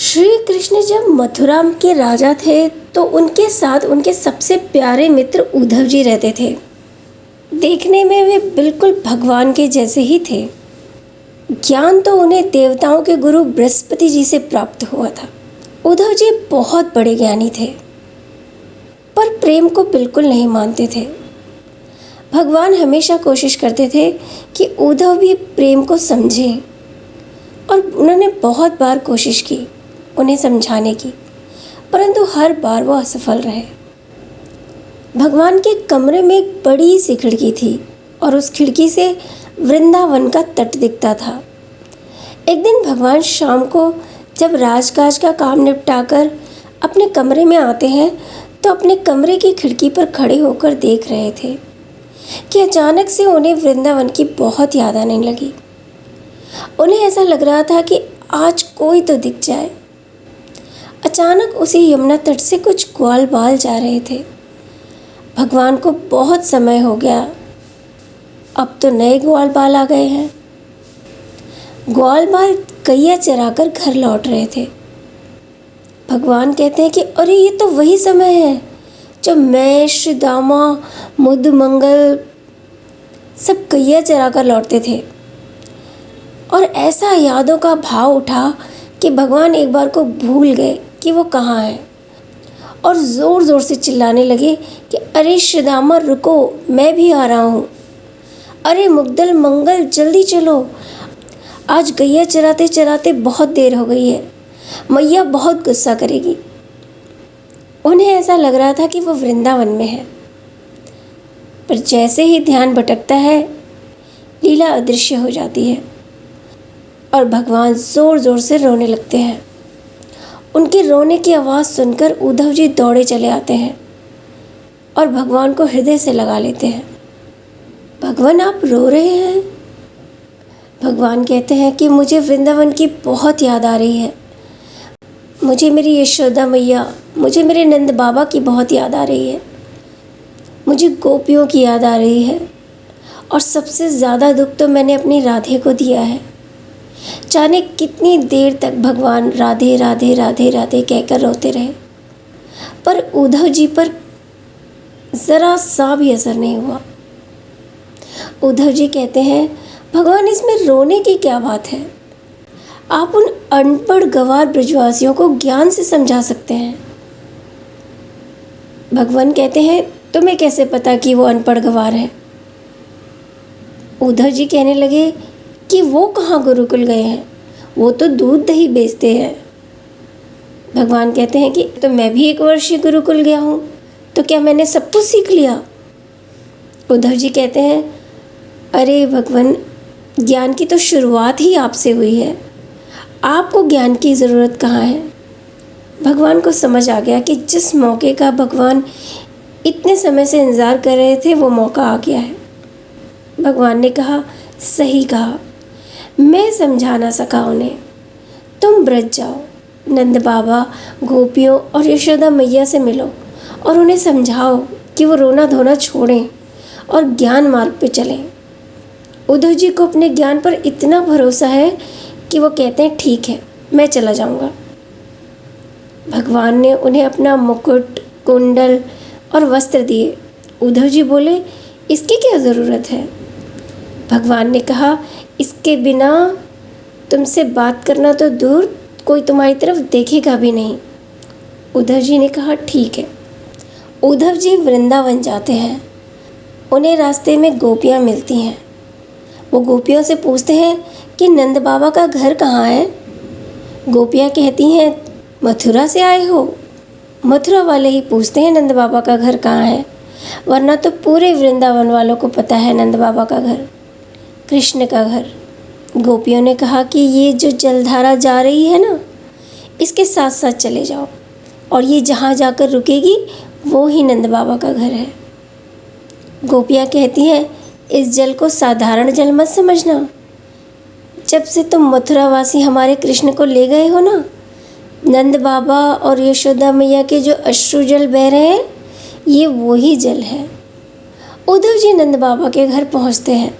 श्री कृष्ण जब मथुरा के राजा थे तो उनके साथ उनके सबसे प्यारे मित्र उद्धव जी रहते थे। देखने में वे बिल्कुल भगवान के जैसे ही थे। ज्ञान तो उन्हें देवताओं के गुरु बृहस्पति जी से प्राप्त हुआ था। उद्धव जी बहुत बड़े ज्ञानी थे, पर प्रेम को बिल्कुल नहीं मानते थे। भगवान हमेशा कोशिश करते थे कि उद्धव भी प्रेम को समझें, और उन्होंने बहुत बार कोशिश की उन्हें समझाने की, परंतु हर बार वो असफल रहे। भगवान के कमरे में एक बड़ी सी खिड़की थी और उस खिड़की से वृंदावन का तट दिखता था। एक दिन भगवान शाम को जब राजकाज का काम निपटाकर अपने कमरे में आते हैं तो अपने कमरे की खिड़की पर खड़े होकर देख रहे थे कि अचानक से उन्हें वृंदावन की बहुत याद आने लगी। उन्हें ऐसा लग रहा था कि आज कोई तो दिख जाए। अचानक उसी यमुना तट से कुछ ग्वाल बाल जा रहे थे। भगवान को बहुत समय हो गया, अब तो नए ग्वाल बाल आ गए हैं। ग्वाल बाल गैया चराकर घर लौट रहे थे। भगवान कहते हैं कि अरे ये तो वही समय है जब मैं, श्री दामा, मुद मंगल सब गैया चराकर लौटते थे। और ऐसा यादों का भाव उठा कि भगवान एक बार को भूल गए कि वो कहाँ है, और ज़ोर ज़ोर से चिल्लाने लगे कि अरे श्रीदामा रुको, मैं भी आ रहा हूँ। अरे मुग्दल मंगल जल्दी चलो, आज गैया चराते चराते बहुत देर हो गई है, मैया बहुत गुस्सा करेगी। उन्हें ऐसा लग रहा था कि वो वृंदावन में है, पर जैसे ही ध्यान भटकता है लीला अदृश्य हो जाती है और भगवान ज़ोर ज़ोर से रोने लगते हैं। उनके रोने की आवाज़ सुनकर उद्धव जी दौड़े चले आते हैं और भगवान को हृदय से लगा लेते हैं। भगवान आप रो रहे हैं? भगवान कहते हैं कि मुझे वृंदावन की बहुत याद आ रही है। मुझे मेरी यशोदा मैया, मुझे मेरे नंद बाबा की बहुत याद आ रही है। मुझे गोपियों की याद आ रही है, और सबसे ज़्यादा दुख तो मैंने अपनी राधे को दिया है। जाने कितनी देर तक भगवान राधे राधे राधे राधे कहकर रोते रहे, पर उद्धव जी पर ज़रा सा भी असर नहीं हुआ। उद्धव जी कहते हैं भगवान इसमें रोने की क्या बात है? आप उन अनपढ़ गंवार ब्रजवासियों को ज्ञान से समझा सकते हैं। भगवान कहते हैं तुम्हें कैसे पता कि वो अनपढ़ गंवार है? उद्धव जी कहने लगे कि वो कहाँ गुरुकुल गए हैं, वो तो दूध दही बेचते हैं। भगवान कहते हैं कि तो मैं भी 1 वर्ष गुरुकुल गया हूँ, तो क्या मैंने सब कुछ सीख लिया? उद्धव जी कहते हैं अरे भगवान, ज्ञान की तो शुरुआत ही आपसे हुई है, आपको ज्ञान की ज़रूरत कहाँ है? भगवान को समझ आ गया कि जिस मौके का भगवान इतने समय से इंतज़ार कर रहे थे वो मौका आ गया है। भगवान ने कहा सही कहा, मैं समझा ना सका उन्हें, तुम ब्रज जाओ, नंद बाबा, गोपियों और यशोदा मैया से मिलो और उन्हें समझाओ कि वो रोना धोना छोड़ें और ज्ञान मार्ग पे चलें। उद्धव जी को अपने ज्ञान पर इतना भरोसा है कि वो कहते हैं ठीक है, मैं चला जाऊंगा। भगवान ने उन्हें अपना मुकुट, कुंडल और वस्त्र दिए। उद्धव जी बोले इसकी क्या ज़रूरत है? भगवान ने कहा इसके बिना तुमसे बात करना तो दूर, कोई तुम्हारी तरफ देखेगा भी नहीं। उद्धव जी ने कहा ठीक है। उद्धव जी वृंदावन जाते हैं। उन्हें रास्ते में गोपियाँ मिलती हैं। वो गोपियों से पूछते हैं कि नंद बाबा का घर कहाँ है? गोपियाँ कहती हैं मथुरा से आए हो? मथुरा वाले ही पूछते हैं नंद बाबा का घर कहाँ है, वरना तो पूरे वृंदावन वालों को पता है नंद बाबा का घर, कृष्ण का घर। गोपियों ने कहा कि ये जो जलधारा जा रही है ना, इसके साथ साथ चले जाओ, और ये जहाँ जाकर रुकेगी वो ही नंद बाबा का घर है। गोपियाँ कहती हैं इस जल को साधारण जल मत समझना। जब से तुम मथुरावासी हमारे कृष्ण को ले गए हो ना, नंद बाबा और यशोदा मैया के जो अश्रु जल बह रहे हैं, ये वही जल है। उद्धव जी नंद बाबा के घर पहुंचते हैं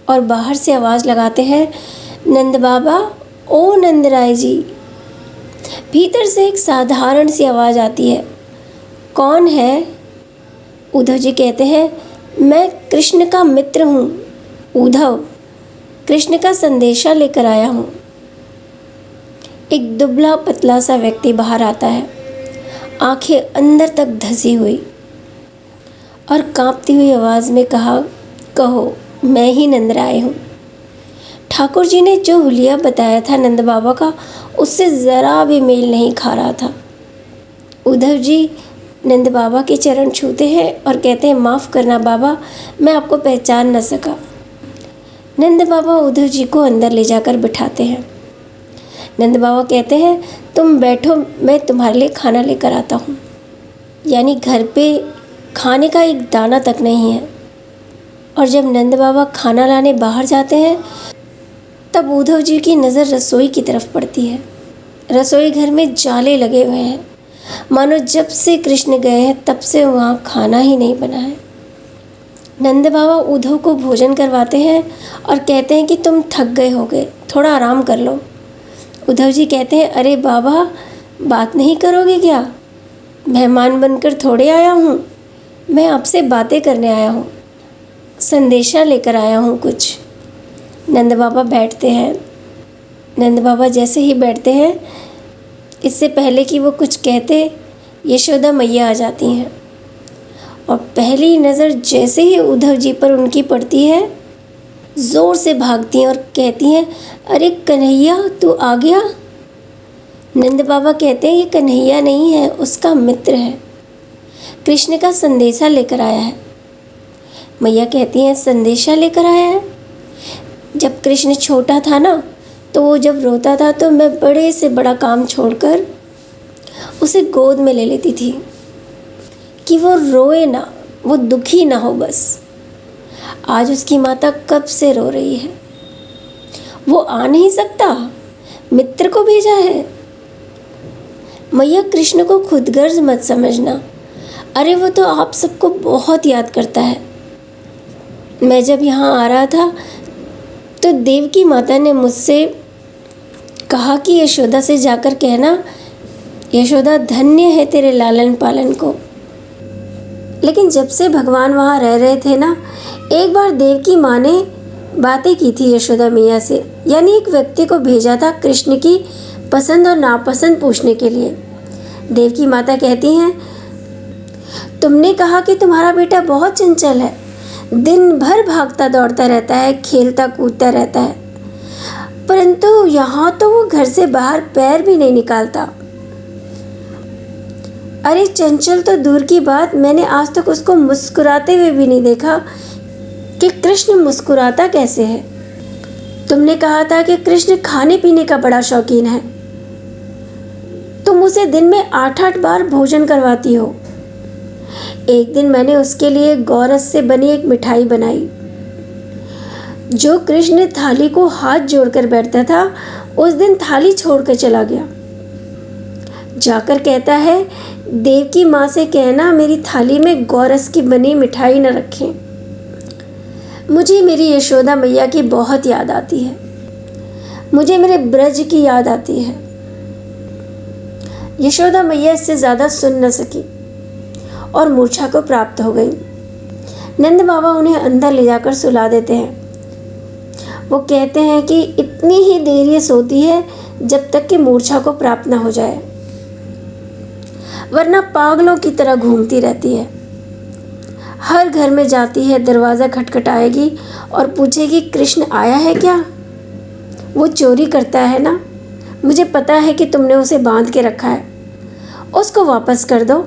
और बाहर से आवाज़ लगाते हैं नंद बाबा, ओ नंद राय जी। भीतर से एक साधारण सी आवाज़ आती है, कौन है? उद्धव जी कहते हैं, मैं कृष्ण का मित्र हूँ। उद्धव, कृष्ण का संदेशा लेकर आया हूँ। एक दुबला पतला सा व्यक्ति बाहर आता है, आंखें अंदर तक धंसी हुई, और कांपती हुई आवाज़ में कहा, कहो, मैं ही नंदराय हूँ। ठाकुर जी ने जो हुलिया बताया था नंद बाबा का, उससे ज़रा भी मेल नहीं खा रहा था। उद्धव जी नंद बाबा के चरण छूते हैं और कहते हैं, माफ़ करना बाबा, मैं आपको पहचान न सका। नंद बाबा उद्धव जी को अंदर ले जाकर बिठाते हैं। नंद बाबा कहते हैं, तुम बैठो, मैं तुम्हारे लिए खाना लेकर आता हूँ। यानी घर पे खाने का एक दाना तक नहीं है। और जब नंद बाबा खाना लाने बाहर जाते हैं, तब उद्धव जी की नज़र रसोई की तरफ पड़ती है। रसोई घर में जाले लगे हुए हैं, मानो जब से कृष्ण गए हैं तब से वहाँ खाना ही नहीं बना है। नंद बाबा उद्धव को भोजन करवाते हैं और कहते हैं कि तुम थक गए होगे, थोड़ा आराम कर लो। उद्धव जी कहते हैं, अरे बाबा, बात नहीं करोगे क्या? मेहमान बनकर थोड़े आया हूँ, मैं आपसे बातें करने आया हूँ, संदेशा लेकर आया हूँ कुछ। नंद बाबा बैठते हैं। नंद बाबा जैसे ही बैठते हैं, इससे पहले कि वो कुछ कहते, यशोदा मैया आ जाती हैं और पहली नज़र जैसे ही उद्धव जी पर उनकी पड़ती है, ज़ोर से भागती हैं और कहती हैं, अरे कन्हैया, तू आ गया? नंद बाबा कहते हैं, ये कन्हैया नहीं है, उसका मित्र है, कृष्ण का संदेशा लेकर आया है। मैया कहती हैं, संदेशा लेकर आया है? जब कृष्ण छोटा था ना, तो वो जब रोता था तो मैं बड़े से बड़ा काम छोड़कर उसे गोद में ले लेती थी कि वो रोए ना, वो दुखी ना हो बस। आज उसकी माता कब से रो रही है, वो आ नहीं सकता, मित्र को भेजा है। मैया, कृष्ण को खुदगर्ज मत समझना, अरे वो तो आप सबको बहुत याद करता है। मैं जब यहाँ आ रहा था तो देवकी माता ने मुझसे कहा कि यशोदा से जाकर कहना, यशोदा धन्य है तेरे लालन पालन को। लेकिन जब से भगवान वहाँ रह रहे थे ना, एक बार देवकी माँ ने बातें की थी यशोदा मैया से, यानी एक व्यक्ति को भेजा था कृष्ण की पसंद और नापसंद पूछने के लिए। देवकी माता कहती हैं, तुमने कहा कि तुम्हारा बेटा बहुत चंचल है, दिन भर भागता दौड़ता रहता है, खेलता कूदता रहता है, परंतु यहाँ तो वो घर से बाहर पैर भी नहीं निकालता। अरे चंचल तो दूर की बात, मैंने आज तक उसको मुस्कुराते हुए भी नहीं देखा कि कृष्ण मुस्कुराता कैसे है। तुमने कहा था कि कृष्ण खाने पीने का बड़ा शौकीन है, तुम उसे दिन में 8-8 बार भोजन करवाती हो। एक दिन मैंने उसके लिए गौरस से बनी एक मिठाई बनाई। जो कृष्ण थाली को हाथ जोड़कर बैठता था, उस दिन थाली छोड़कर चला गया। जाकर कहता है, देवकी माँ से कहना मेरी थाली में गौरस की बनी मिठाई न रखें। मुझे मेरी यशोदा मैया की बहुत याद आती है, मुझे मेरे ब्रज की याद आती है। यशोदा मैया इससे ज़्यादा सुन न सकी और मूर्छा को प्राप्त हो गई। नंद बाबा उन्हें अंदर ले जाकर सुला देते हैं। वो कहते हैं कि इतनी ही देर ये सोती है जब तक कि मूर्छा को प्राप्त न हो जाए, वरना पागलों की तरह घूमती रहती है। हर घर में जाती है, दरवाज़ा खटखटाएगी और पूछेगी, कृष्ण आया है क्या? वो चोरी करता है ना, मुझे पता है कि तुमने उसे बांध के रखा है, उसको वापस कर दो,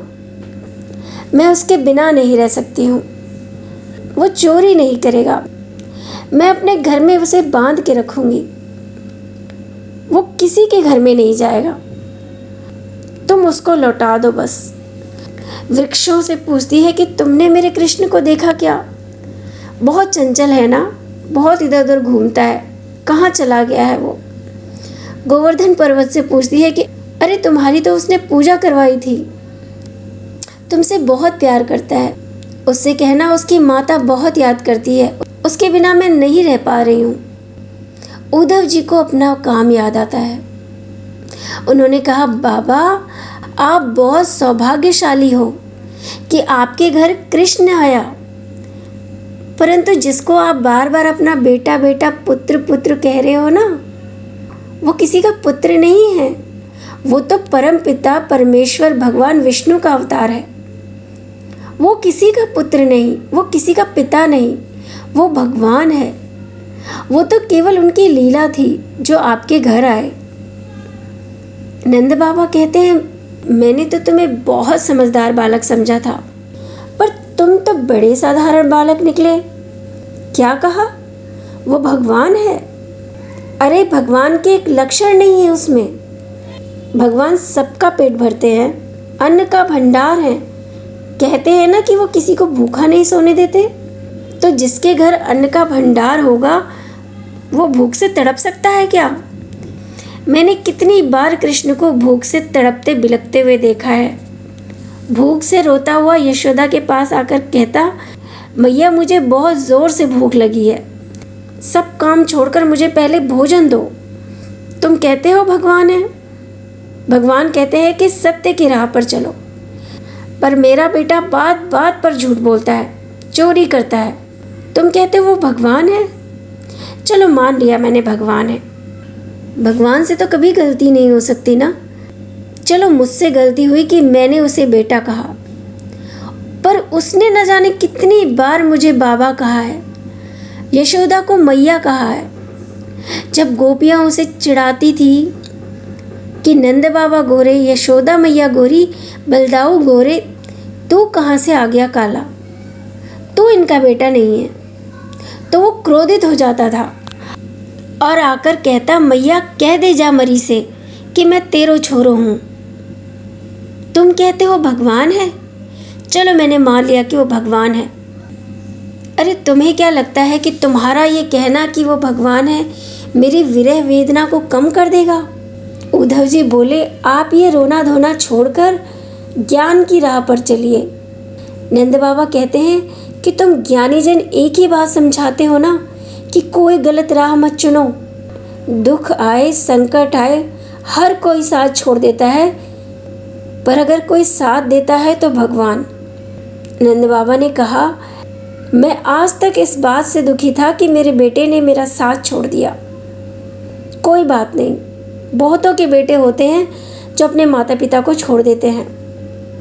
मैं उसके बिना नहीं रह सकती हूँ। वो चोरी नहीं करेगा, मैं अपने घर में उसे बांध के रखूँगी, वो किसी के घर में नहीं जाएगा, तुम उसको लौटा दो बस। वृक्षों से पूछती है कि तुमने मेरे कृष्ण को देखा क्या? बहुत चंचल है ना, बहुत इधर उधर घूमता है, कहाँ चला गया है वो? गोवर्धन पर्वत से पूछती है कि अरे तुम्हारी तो उसने पूजा करवाई थी, तुमसे बहुत प्यार करता है, उससे कहना उसकी माता बहुत याद करती है, उसके बिना मैं नहीं रह पा रही हूँ। उद्धव जी को अपना काम याद आता है। उन्होंने कहा, बाबा आप बहुत सौभाग्यशाली हो कि आपके घर कृष्ण आया, परंतु जिसको आप बार बार अपना बेटा बेटा पुत्र पुत्र कह रहे हो ना, वो किसी का पुत्र नहीं है, वो तो परम पिता परमेश्वर भगवान विष्णु का अवतार है। वो किसी का पुत्र नहीं, वो किसी का पिता नहीं, वो भगवान है। वो तो केवल उनकी लीला थी जो आपके घर आए। नंद बाबा कहते हैं, मैंने तो तुम्हें बहुत समझदार बालक समझा था, पर तुम तो बड़े साधारण बालक निकले। क्या कहा? वो भगवान है। अरे भगवान के एक लक्षण नहीं है उसमें। भगवान सबका पेट भरते हैं, अन्न का भंडार है। कहते हैं ना कि वो किसी को भूखा नहीं सोने देते। तो जिसके घर अन्न का भंडार होगा वो भूख से तड़प सकता है क्या? मैंने कितनी बार कृष्ण को भूख से तड़पते बिलखते हुए देखा है। भूख से रोता हुआ यशोदा के पास आकर कहता, मैया मुझे बहुत ज़ोर से भूख लगी है, सब काम छोड़कर मुझे पहले भोजन दो। तुम कहते हो भगवान है। भगवान कहते हैं कि सत्य की राह पर चलो, पर मेरा बेटा बात बात पर झूठ बोलता है, चोरी करता है। तुम कहते हो वो भगवान है। चलो मान लिया मैंने भगवान है। भगवान से तो कभी गलती नहीं हो सकती ना। चलो मुझसे गलती हुई कि मैंने उसे बेटा कहा, पर उसने न जाने कितनी बार मुझे बाबा कहा है, यशोदा को मैया कहा है। जब गोपियाँ उसे चिढ़ाती थी कि नंद बाबा गोरे, यशोदा मैया गोरी, बलदाऊ गोरे, तू कहाँ से आ गया काला, तू इनका बेटा नहीं है, तो वो क्रोधित हो जाता था और आकर कहता, मैया कह दे जा मरी से कि मैं तेरो छोरो हूँ। तुम कहते हो भगवान है। चलो मैंने मान लिया कि वो भगवान है। अरे तुम्हें क्या लगता है कि तुम्हारा ये कहना कि वो भगवान है मेरी विरह वेदना को कम कर देगा? उद्धव जी बोले, आप ये रोना धोना छोड़कर ज्ञान की राह पर चलिए। नंद बाबा कहते हैं कि तुम ज्ञानी जन एक ही बात समझाते हो ना कि कोई गलत राह मत चुनो। दुख आए, संकट आए, हर कोई साथ छोड़ देता है, पर अगर कोई साथ देता है तो भगवान। नंद बाबा ने कहा, मैं आज तक इस बात से दुखी था कि मेरे बेटे ने मेरा साथ छोड़ दिया। कोई बात नहीं, बहुतों के बेटे होते हैं जो अपने माता पिता को छोड़ देते हैं,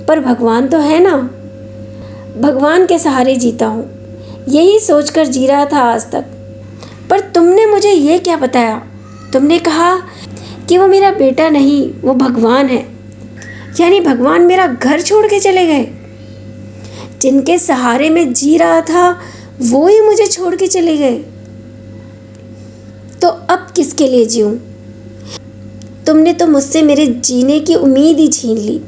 पर भगवान तो है ना। भगवान के सहारे जीता हूँ, यही सोचकर जी रहा था आज तक। पर तुमने मुझे ये क्या बताया? तुमने कहा कि वो मेरा बेटा नहीं, वो भगवान है। यानी भगवान मेरा घर छोड़ के चले गए। जिनके सहारे में जी रहा था वो ही मुझे छोड़ के चले गए। तो अब किसके लिए जीऊं? तुमने तो मुझसे मेरे जीने की उम्मीद ही छीन ली।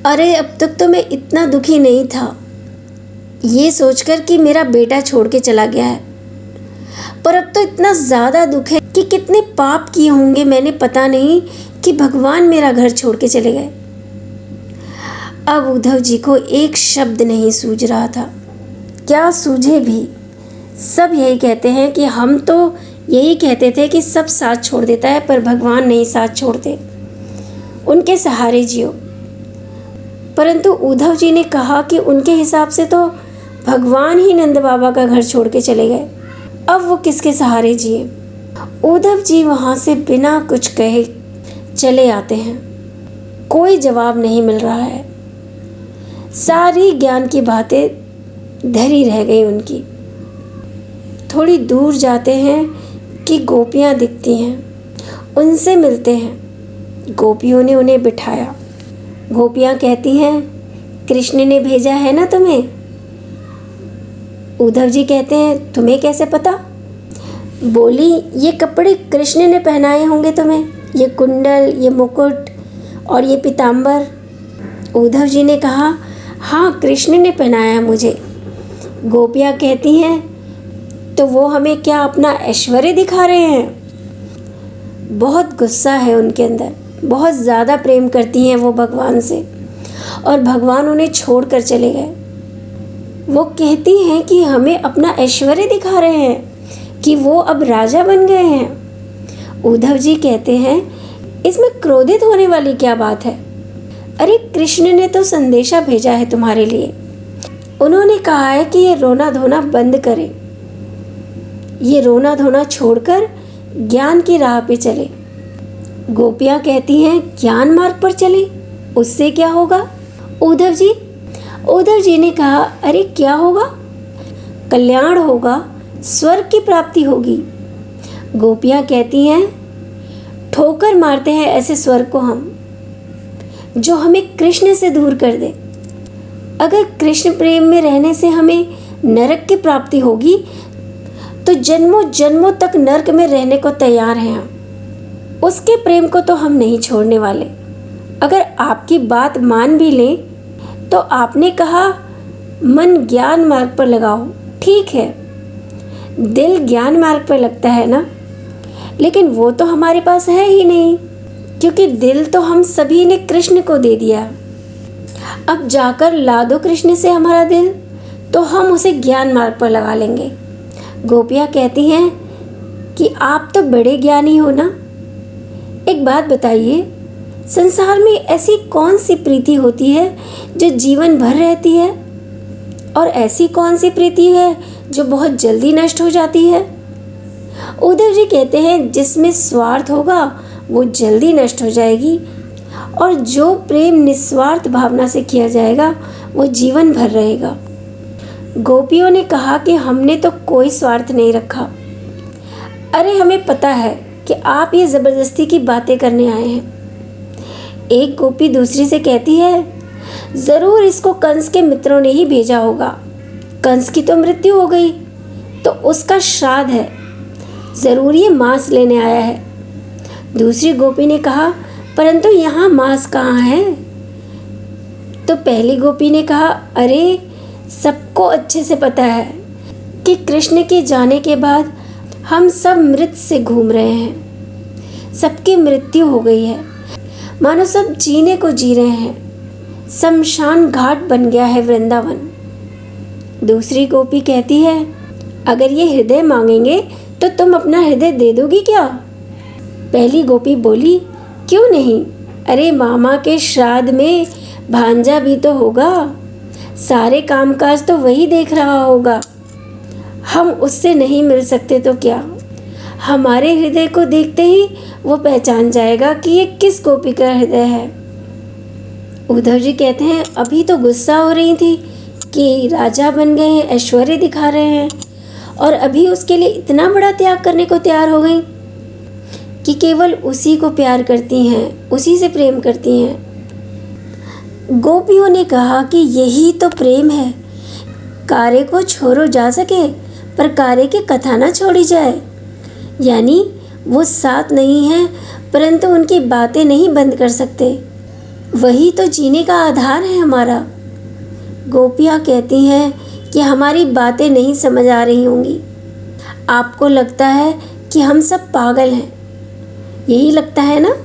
अरे अब तक तो मैं इतना दुखी नहीं था ये सोचकर कि मेरा बेटा छोड़ के चला गया है, पर अब तो इतना ज़्यादा दुख है कि कितने पाप किए होंगे मैंने, पता नहीं, कि भगवान मेरा घर छोड़ के चले गए। अब उद्धव जी को एक शब्द नहीं सूझ रहा था। क्या सूझे भी? सब यही कहते हैं कि हम तो यही कहते थे कि सब साथ छोड़ देता है, पर भगवान नहीं साथ छोड़ते, उनके सहारे जियो। परंतु उद्धव जी ने कहा कि उनके हिसाब से तो भगवान ही नंद बाबा का घर छोड़ के चले गए, अब वो किसके सहारे जिए? उद्धव जी वहाँ से बिना कुछ कहे चले आते हैं। कोई जवाब नहीं मिल रहा है। सारी ज्ञान की बातें धरी रह गई उनकी। थोड़ी दूर जाते हैं कि गोपियाँ दिखती हैं, उनसे मिलते हैं। गोपियों ने उन्हें बिठाया। गोपियाँ कहती हैं, कृष्ण ने भेजा है ना तुम्हें? उद्धव जी कहते हैं, तुम्हें कैसे पता? बोली, ये कपड़े कृष्ण ने पहनाए होंगे तुम्हें, ये कुंडल, ये मुकुट और ये पीताम्बर। उद्धव जी ने कहा, हाँ कृष्ण ने पहनाया है मुझे। गोपियाँ कहती हैं, तो वो हमें क्या अपना ऐश्वर्य दिखा रहे हैं? बहुत गुस्सा है उनके अंदर, बहुत ज़्यादा प्रेम करती हैं वो भगवान से, और भगवान उन्हें छोड़ कर चले गए। वो कहती हैं कि हमें अपना ऐश्वर्य दिखा रहे हैं कि वो अब राजा बन गए हैं। उद्धव जी कहते हैं इसमें क्रोधित होने वाली क्या बात है? अरे कृष्ण ने तो संदेशा भेजा है तुम्हारे लिए। उन्होंने कहा है कि ये रोना धोना बंद करे, ये रोना धोना छोड़कर ज्ञान की राह पे चले। गोपियाँ कहती हैं ज्ञान मार्ग पर चले, उससे क्या होगा? उद्धव जी ने कहा अरे क्या होगा? कल्याण होगा, स्वर्ग की प्राप्ति होगी। गोपियाँ कहती हैं ठोकर मारते हैं ऐसे स्वर्ग को हम, जो हमें कृष्ण से दूर कर दे। अगर कृष्ण प्रेम में रहने से हमें नरक की प्राप्ति होगी तो जन्मों जन्मों तक नरक में रहने को तैयार हैं हम। उसके प्रेम को तो हम नहीं छोड़ने वाले। अगर आपकी बात मान भी लें तो आपने कहा मन ज्ञान मार्ग पर लगाओ, ठीक है, दिल ज्ञान मार्ग पर लगता है ना, लेकिन वो तो हमारे पास है ही नहीं, क्योंकि दिल तो हम सभी ने कृष्ण को दे दिया। अब जाकर ला दो कृष्ण से हमारा दिल, तो हम उसे ज्ञान मार्ग पर लगा लेंगे। गोपियाँ कहती हैं कि आप तो बड़े ज्ञानी हो ना। एक बात बताइए, संसार में ऐसी कौन सी प्रीति होती है जो जीवन भर रहती है, और ऐसी कौन सी प्रीति है जो बहुत जल्दी नष्ट हो जाती है? उद्धव जी कहते हैं जिसमें स्वार्थ होगा वो जल्दी नष्ट हो जाएगी, और जो प्रेम निस्वार्थ भावना से किया जाएगा वो जीवन भर रहेगा। गोपियों ने कहा कि हमने तो कोई स्वार्थ नहीं रखा। अरे हमें पता है कि आप ये ज़बरदस्ती की बातें करने आए हैं। एक गोपी दूसरी से कहती है ज़रूर इसको कंस के मित्रों ने ही भेजा होगा। कंस की तो मृत्यु हो गई, तो उसका श्राद्ध है, ज़रूर ये मांस लेने आया है। दूसरी गोपी ने कहा परंतु यहाँ मांस कहाँ है? तो पहली गोपी ने कहा अरे सबको अच्छे से पता है कि कृष्ण के जाने के बाद हम सब मृत से घूम रहे हैं, सबकी मृत्यु हो गई है, मानो सब जीने को जी रहे हैं, शमशान घाट बन गया है वृंदावन। दूसरी गोपी कहती है अगर ये हृदय मांगेंगे तो तुम अपना हृदय दे दोगी क्या? पहली गोपी बोली क्यों नहीं, अरे मामा के श्राद्ध में भांजा भी तो होगा, सारे कामकाज तो वही देख रहा होगा, हम उससे नहीं मिल सकते तो क्या? हमारे हृदय को देखते ही वो पहचान जाएगा कि ये किस गोपी का हृदय है। उद्धव जी कहते हैं अभी तो गुस्सा हो रही थी कि राजा बन गए हैं, ऐश्वर्य दिखा रहे हैं, और अभी उसके लिए इतना बड़ा त्याग करने को तैयार हो गई कि केवल उसी को प्यार करती हैं, उसी से प्रेम करती हैं। गोपियों ने कहा कि यही तो प्रेम है, कार्य को छोड़ो जा सके पर कार्य की कथा ना छोड़ी जाए। यानी वो साथ नहीं है परंतु उनकी बातें नहीं बंद कर सकते, वही तो जीने का आधार है हमारा। गोपियाँ कहती हैं कि हमारी बातें नहीं समझ आ रही होंगी, आपको लगता है कि हम सब पागल हैं, यही लगता है ना?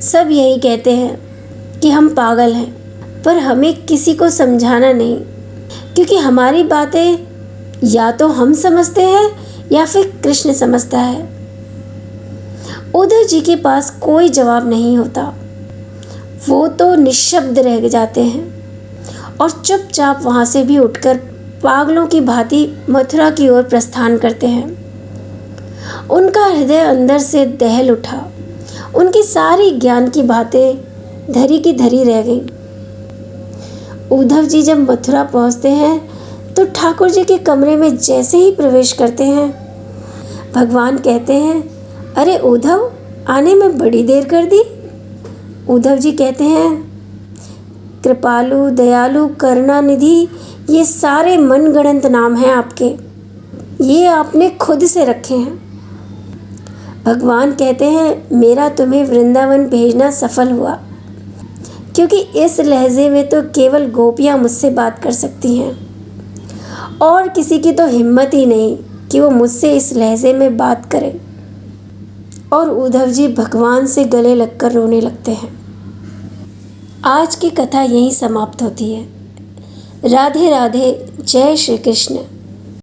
सब यही कहते हैं कि हम पागल हैं, पर हमें किसी को समझाना नहीं, क्योंकि हमारी बातें या तो हम समझते हैं या फिर कृष्ण समझता है। उद्धव जी के पास कोई जवाब नहीं होता, वो तो निशब्द रह जाते हैं और चुपचाप वहाँ से भी उठकर पागलों की भांति मथुरा की ओर प्रस्थान करते हैं। उनका हृदय अंदर से दहल उठा, उनकी सारी ज्ञान की बातें धरी की धरी रह गईं। उद्धव जी जब मथुरा पहुँचते हैं तो ठाकुर जी के कमरे में जैसे ही प्रवेश करते हैं, भगवान कहते हैं अरे उद्धव, आने में बड़ी देर कर दी। उद्धव जी कहते हैं कृपालु, दयालु, करुणानिधि, ये सारे मनगढ़ंत नाम हैं आपके, ये आपने खुद से रखे हैं। भगवान कहते हैं मेरा तुम्हें वृंदावन भेजना सफल हुआ, क्योंकि इस लहजे में तो केवल गोपियाँ मुझसे बात कर सकती हैं, और किसी की तो हिम्मत ही नहीं कि वो मुझसे इस लहजे में बात करे। और उद्धव जी भगवान से गले लगकर रोने लगते हैं। आज की कथा यहीं समाप्त होती है। राधे राधे, जय श्री कृष्ण।